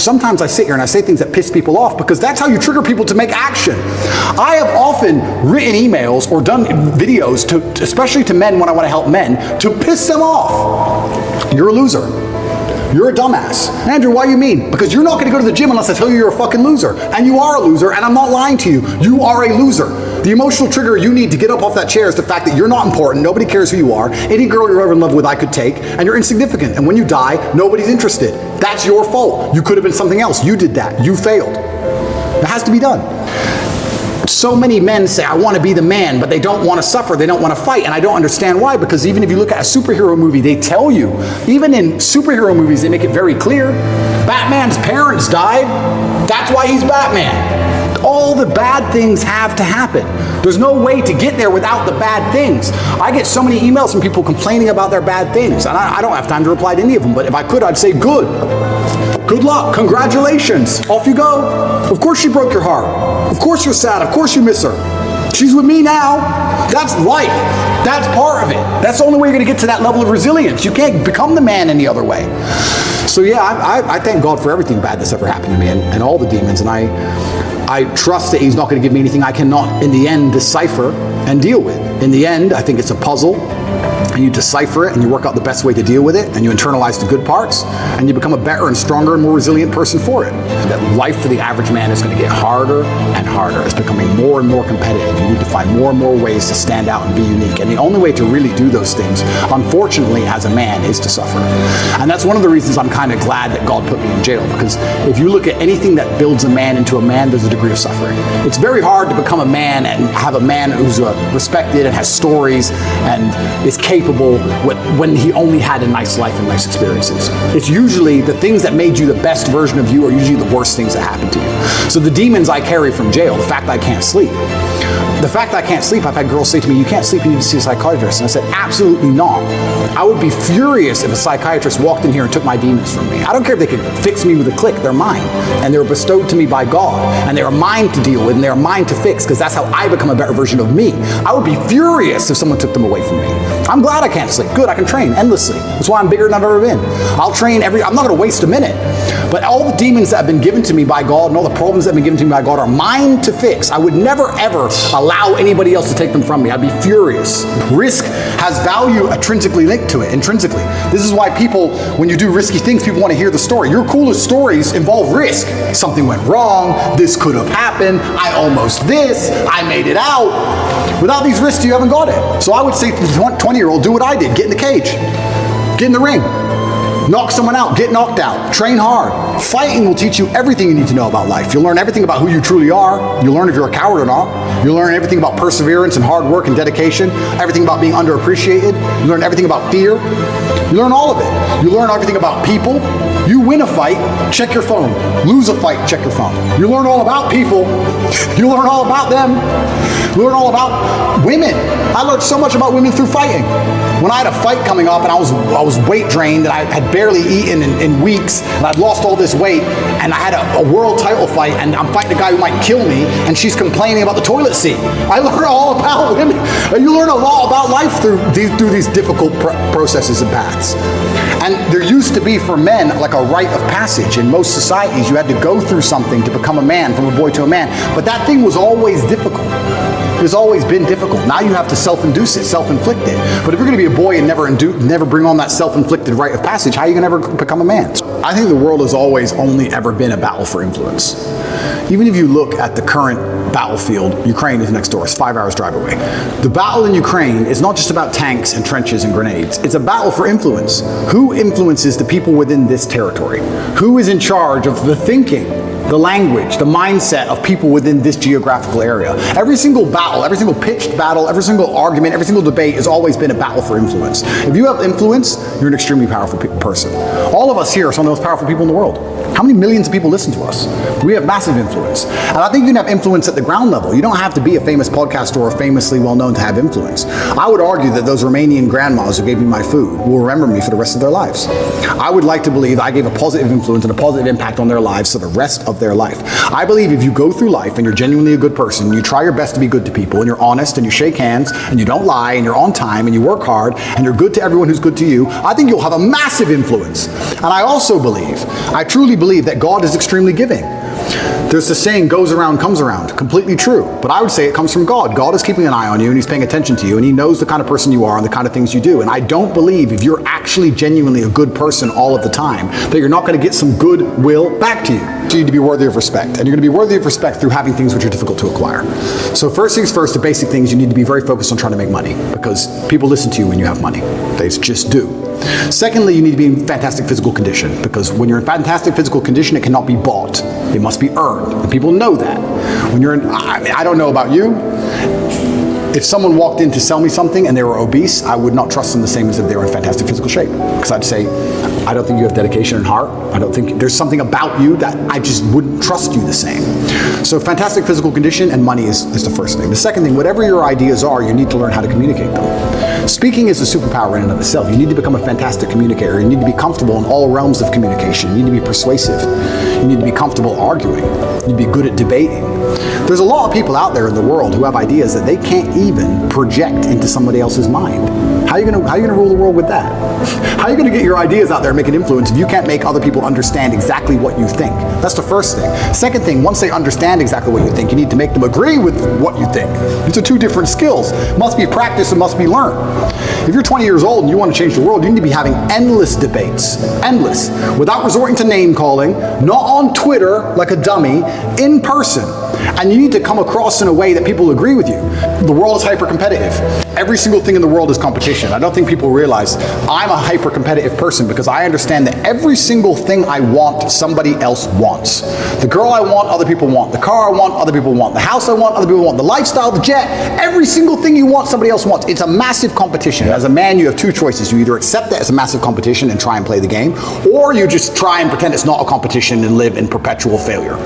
sometimes I sit here and I say things that piss people off because that's how you trigger people to make action. I have often written emails or done videos, especially to men when I want to help men, to piss them off. You're a loser. You're a dumbass. Andrew, why do you mean? Because you're not going to go to the gym unless I tell you you're a fucking loser. And you are a loser, and I'm not lying to you. You are a loser. The emotional trigger you need to get up off that chair is the fact that you're not important, nobody cares who you are, any girl you're ever in love with I could take, and you're insignificant. And when you die, nobody's interested. That's your fault. You could have been something else. You did that. You failed. It has to be done. So many men say, I want to be the man, but they don't want to suffer, they don't want to fight, and I don't understand why, because even if you look at a superhero movie, they tell you, even in superhero movies, they make it very clear, Batman's parents died, that's why he's Batman. All the bad things have to happen. There's no way to get there without the bad things. I get so many emails from people complaining about their bad things, and I don't have time to reply to any of them, but if I could, I'd say good. Good luck, congratulations, off you go. Of course she broke your heart. Of course you're sad, of course you miss her. She's with me now. That's life, that's part of it. That's the only way you're gonna get to that level of resilience. You can't become the man any other way. So yeah, I thank God for everything bad that's ever happened to me and all the demons, and I trust that he's not gonna give me anything I cannot, in the end, decipher and deal with. In the end, I think it's a puzzle, and you decipher it, and you work out the best way to deal with it, and you internalize the good parts, and you become a better and stronger and more resilient person for it. That life for the average man is going to get harder and harder. It's becoming more and more competitive. You need to find more and more ways to stand out and be unique. And the only way to really do those things, unfortunately, as a man, is to suffer. And that's one of the reasons I'm kind of glad that God put me in jail, because if you look at anything that builds a man into a man, there's a degree of suffering. It's very hard to become a man and have a man who's respected and has stories and is capable when he only had a nice life and nice experiences. It's usually the things that made you the best version of you are usually the worst things that happen to you. So the demons I carry from jail, the fact that I can't sleep. The fact that I can't sleep, I've had girls say to me, you can't sleep, you need to see a psychiatrist. And I said, absolutely not. I would be furious if a psychiatrist walked in here and took my demons from me. I don't care if they could fix me with a click, they're mine. And they were bestowed to me by God. And they are mine to deal with, and they are mine to fix, because that's how I become a better version of me. I would be furious if someone took them away from me. I'm glad I can't sleep. Good, I can train endlessly. That's why I'm bigger than I've ever been. I'll train I'm not gonna waste a minute. But all the demons that have been given to me by God and all the problems that have been given to me by God are mine to fix. I would never ever allow anybody else to take them from me. I'd be furious. Risk has value intrinsically linked to it, intrinsically. This is why people, when you do risky things, people want to hear the story. Your coolest stories involve risk. Something went wrong, this could have happened, I almost this, I made it out. Without these risks, you haven't got it. So I would say to the 20-year-old, do what I did, get in the cage, get in the ring. Knock someone out, get knocked out, train hard. Fighting will teach you everything you need to know about life. You'll learn everything about who you truly are. You'll learn if you're a coward or not. You'll learn everything about perseverance and hard work and dedication, everything about being underappreciated. You learn everything about fear. You learn all of it. You learn everything about people. You win a fight, check your phone. Lose a fight, check your phone. You learn all about people. You learn all about them. You learn all about women. I learned so much about women through fighting. When I had a fight coming up and I was weight drained and I had barely eaten in weeks and I'd lost all this weight and I had a world title fight and I'm fighting a guy who might kill me and she's complaining about the toilet seat. I learned all about women. You learn a lot about life through these difficult processes and paths. And there used to be for men like a rite of passage. In most societies, you had to go through something to become a man, from a boy to a man. But that thing was always difficult. It's always been difficult. Now you have to self-induce it, self-inflict it. But if you're going to be a boy and never bring on that self-inflicted rite of passage, how are you going to ever become a man? I think the world has always only ever been a battle for influence. Even if you look at the current battlefield, Ukraine is next door, it's 5 hours drive away. The battle in Ukraine is not just about tanks and trenches and grenades. It's a battle for influence. Who influences the people within this territory? Who is in charge of the thinking, the language, the mindset of people within this geographical area? Every single battle, every single pitched battle, every single argument, every single debate has always been a battle for influence. If you have influence, you're an extremely powerful person. All of us here are some of the most powerful people in the world. How many millions of people listen to us? We have massive influence. And I think you can have influence at the ground level. You don't have to be a famous podcaster or famously well-known to have influence. I would argue that those Romanian grandmas who gave me my food will remember me for the rest of their lives. I would like to believe I gave a positive influence and a positive impact on their lives for the rest of of their life. I believe if you go through life and you're genuinely a good person, you try your best to be good to people, and you're honest, and you shake hands, and you don't lie, and you're on time, and you work hard, and you're good to everyone who's good to you, I think you'll have a massive influence. And I also believe, I truly believe that God is extremely giving. There's the saying, goes around, comes around. Completely true. But I would say it comes from God. God is keeping an eye on you, and he's paying attention to you, and he knows the kind of person you are and the kind of things you do. And I don't believe if you're actually genuinely a good person all of the time, that you're not going to get some goodwill back to you. So you need to be worthy of respect. And you're going to be worthy of respect through having things which are difficult to acquire. So first things first, the basic things, you need to be very focused on trying to make money, because people listen to you when you have money. They just do. Secondly, you need to be in fantastic physical condition, because when you're in fantastic physical condition, it cannot be bought. It must be earned, and people know that. When you're in, I don't know about you, if someone walked in to sell me something and they were obese, I would not trust them the same as if they were in fantastic physical shape. Because I'd say, I don't think you have dedication and heart. I don't think there's something about you that I just wouldn't trust you the same. So fantastic physical condition and money is the first thing. The second thing, whatever your ideas are, you need to learn how to communicate them. Speaking is a superpower in and of itself. You need to become a fantastic communicator. You need to be comfortable in all realms of communication. You need to be persuasive. You need to be comfortable arguing. You need to be good at debating. There's a lot of people out there in the world who have ideas that they can't even project into somebody else's mind. How are you gonna rule the world with that? How are you gonna get your ideas out there and make an influence if you can't make other people understand exactly what you think? That's the first thing. Second thing, once they understand exactly what you think, you need to make them agree with what you think. These are two different skills. Must be practiced and must be learned. If you're 20 years old and you want to change the world, you need to be having endless debates. Endless. Without resorting to name calling, not on Twitter like a dummy, in person. And you need to come across in a way that people agree with you. The world is hyper-competitive. Every single thing in the world is competition. I don't think people realize I'm a hyper-competitive person, because I understand that every single thing I want, somebody else wants. The girl I want, other people want. The car I want, other people want. The house I want, other people want. The lifestyle, the jet, every single thing you want, somebody else wants. It's a massive competition. As a man, you have two choices. You either accept that as a massive competition and try and play the game, or you just try and pretend it's not a competition and live in perpetual failure.